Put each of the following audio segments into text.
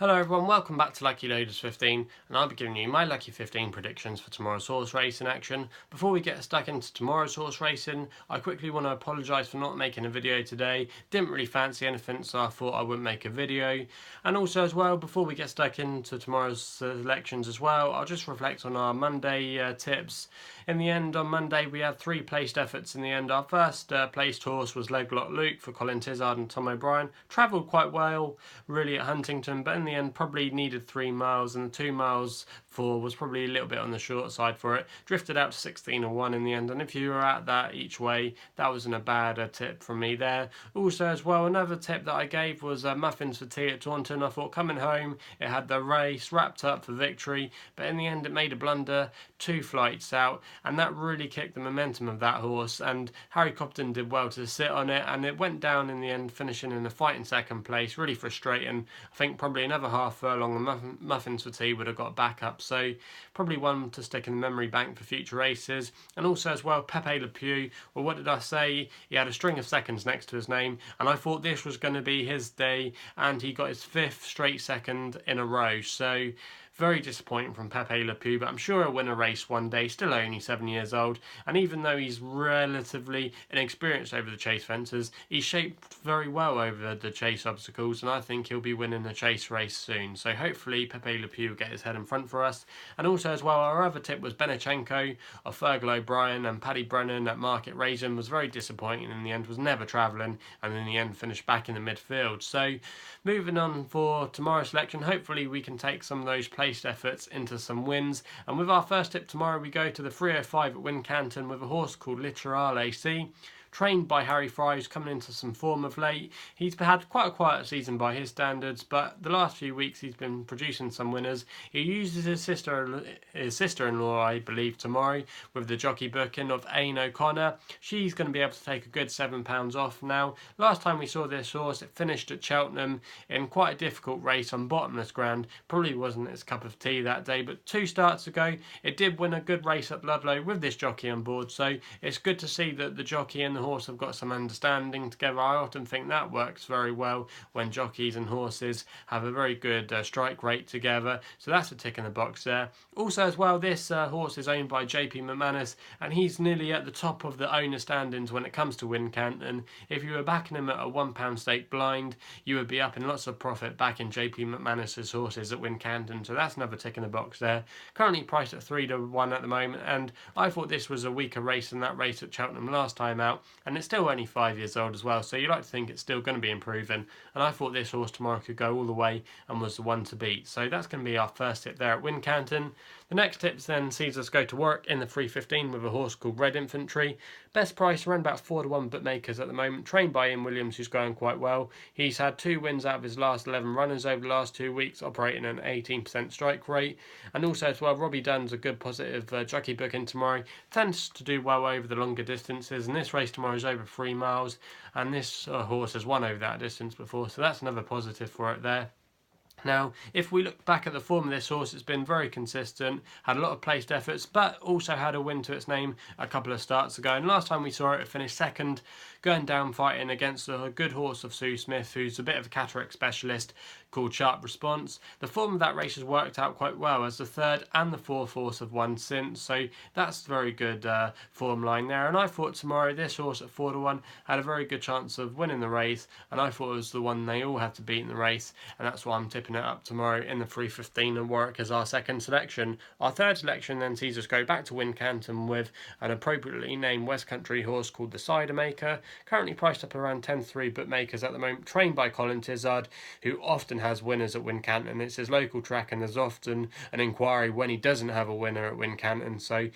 Hello everyone, welcome back to Lucky15, and I'll be giving you my Lucky 15 predictions for tomorrow's horse racing action. Before we get stuck into tomorrow's horse racing, I quickly want to apologise for not making a video today. Didn't really fancy anything, so I thought I wouldn't make a video. And also as well, before we get stuck into tomorrow's selections as well, I'll just reflect on our Monday tips. In the end, on Monday, we had 3 placed efforts in the end. Our first placed horse was Leglock Luke for Colin Tizard and Tom O'Brien. Travelled quite well, really, at Huntington, but in the end probably needed 3 miles, and the 2 miles for was probably a little bit on the short side for it. Drifted out to 16:1 in the end, and if you were at that each way, that wasn't a bad tip from me there. Also as well, another tip that I gave was muffins for tea at Taunton. I thought coming home it had the race wrapped up for victory, but in the end it made a blunder 2 flights out, and that really kicked the momentum of that horse, and Harry Cobden did well to sit on it, and it went down in the end, finishing in a fight in second place. Really frustrating. I think probably another half furlong and muffins for tea would have got back up, so probably one to stick in the memory bank for future races. And also as well, Pepe Le Pew, well, what did I say? He had a string of seconds next to his name, and I thought this was going to be his day, and he got his 5th straight second in a row. So very disappointing from Pepe Le Pew, but I'm sure he'll win a race one day. Still only 7 years old, and even though he's relatively inexperienced over the chase fences, he's shaped very well over the chase obstacles, and I think he'll be winning a chase race soon. So hopefully Pepe Le Pew will get his head in front for us. And also as well, our other tip was Benechenko of Fergal O'Brien and Paddy Brennan at Market Raisin. Was very disappointing in the end, was never travelling, and in the end finished back in the midfield. So moving on for tomorrow's selection, hopefully we can take some of those placed efforts into some wins. And with our first tip tomorrow, we go to the 305 at Wincanton with a horse called Litterale Ci, trained by Harry Fry, who's coming into some form of late. He's had quite a quiet season by his standards, but the last few weeks he's been producing some winners. He uses his sister-in-law, I believe, tomorrow with the jockey booking of Aine O'Connor. She's going to be able to take a good £7 off now. Last time we saw this horse, it finished at Cheltenham in quite a difficult race on bottomless ground. Probably wasn't its cup of tea that day, but 2 starts ago, it did win a good race at Ludlow with this jockey on board. So it's good to see that the jockey and the horse have got some understanding together. I often think that works very well when jockeys and horses have a very good strike rate together, so that's a tick in the box there. Also as well, this horse is owned by JP McManus, and he's nearly at the top of the owner standings when it comes to Wincanton. If you were backing him at a £1 stake blind, you would be up in lots of profit backing JP McManus's horses at Wincanton, so that's another tick in the box there. Currently priced at 3-1 at the moment, and I thought this was a weaker race than that race at Cheltenham last time out, and it's still only 5 years old as well, so you like to think it's still going to be improving, and I thought this horse tomorrow could go all the way and was the one to beat. So that's going to be our first tip there at Wincanton. The next tips then sees us go to work in the 315 with a horse called Red Infantry. Best price around about 4-1 bookmakers at the moment, trained by Ian Williams, who's going quite well. He's had 2 wins out of his last 11 runners over the last 2 weeks, operating an 18% strike rate. And also as well, Robbie Dunn's a good positive jockey booking tomorrow. Tends to do well over the longer distances, and this race tomorrow is over 3 miles, and this horse has won over that distance before, so that's another positive for it there. Now, if we look back at the form of this horse, it's been very consistent, had a lot of placed efforts, but also had a win to its name a couple of starts ago. And last time we saw it finished second, going down fighting against a good horse of Sue Smith, who's a bit of a cataract specialist, called Sharp Response. The form of that race has worked out quite well, as the 3rd and the 4th horse have won since, so that's very good form line there. And I thought tomorrow this horse at 4-1 had a very good chance of winning the race, and I thought it was the one they all had to beat in the race, and that's why I'm tipping it up tomorrow in the 315 and Warwick as our second selection. Our third selection then sees us go back to Wincanton with an appropriately named West Country horse called the Cider Maker, currently priced up around 10-3 bookmakers at the moment, trained by Colin Tizard, who often has winners at Wincanton. It's his local track, and there's often an inquiry when he doesn't have a winner at Wincanton, so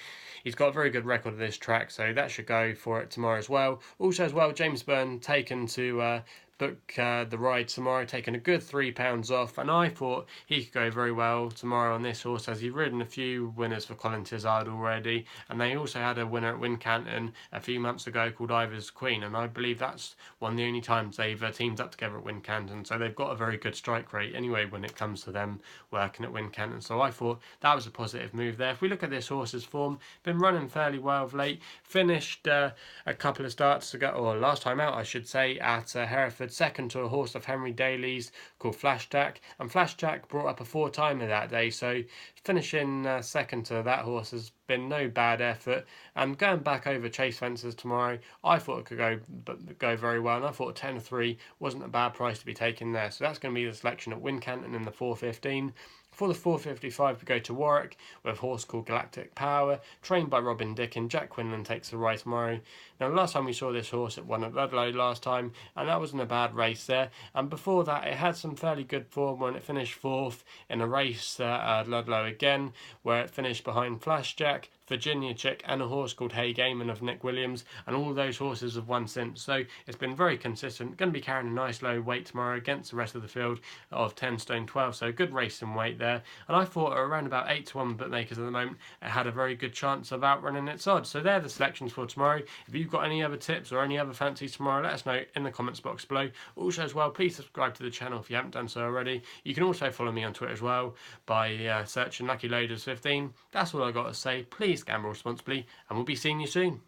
he's got a very good record of this track, so that should go for it tomorrow as well. Also as well, James Byrne taken to book the ride tomorrow, taking a good £3 off, and I thought he could go very well tomorrow on this horse, as he's ridden a few winners for Colin Tizard already, and they also had a winner at Wincanton a few months ago called Ivor's Queen, and I believe that's one of the only times they've teamed up together at Wincanton, so they've got a very good strike rate anyway when it comes to them working at Wincanton, so I thought that was a positive move there. If we look at this horse's form, been running fairly well of late, finished a couple of starts ago, or last time out I should say, at Hereford Bradford, second to a horse of Henry Daly's called Flashjack, and Flashjack brought up a 4-timer that day, so finishing second to that horse has been no bad effort. And going back over chase fences tomorrow, I thought it could go very well, and I thought 10-3 wasn't a bad price to be taken there. So that's going to be the selection at Wincanton in the 4:15. For the 4:55, we go to Warwick with a horse called Galactic Power, trained by Robin Dick, and Jack Quinlan takes the race tomorrow. Now, last time we saw this horse, it won at Ludlow last time, and that wasn't a bad race there. And before that, it had some fairly good form when it finished 4th in a race at Ludlow again, where it finished behind Flashjack, Virginia Chick, and a horse called Hay Gaiman of Nick Williams, and all those horses have won since. So it's been very consistent. Going to be carrying a nice low weight tomorrow against the rest of the field of 10 stone 12. So good racing weight there. And I thought around about 8-1 bookmakers at the moment, it had a very good chance of outrunning its odds. So they're the selections for tomorrow. If you've got any other tips or any other fancies tomorrow, let us know in the comments box below. Also as well, please subscribe to the channel if you haven't done so already. You can also follow me on Twitter as well by searching Lucky15. That's all I got to say. Please gamble responsibly, and we'll be seeing you soon.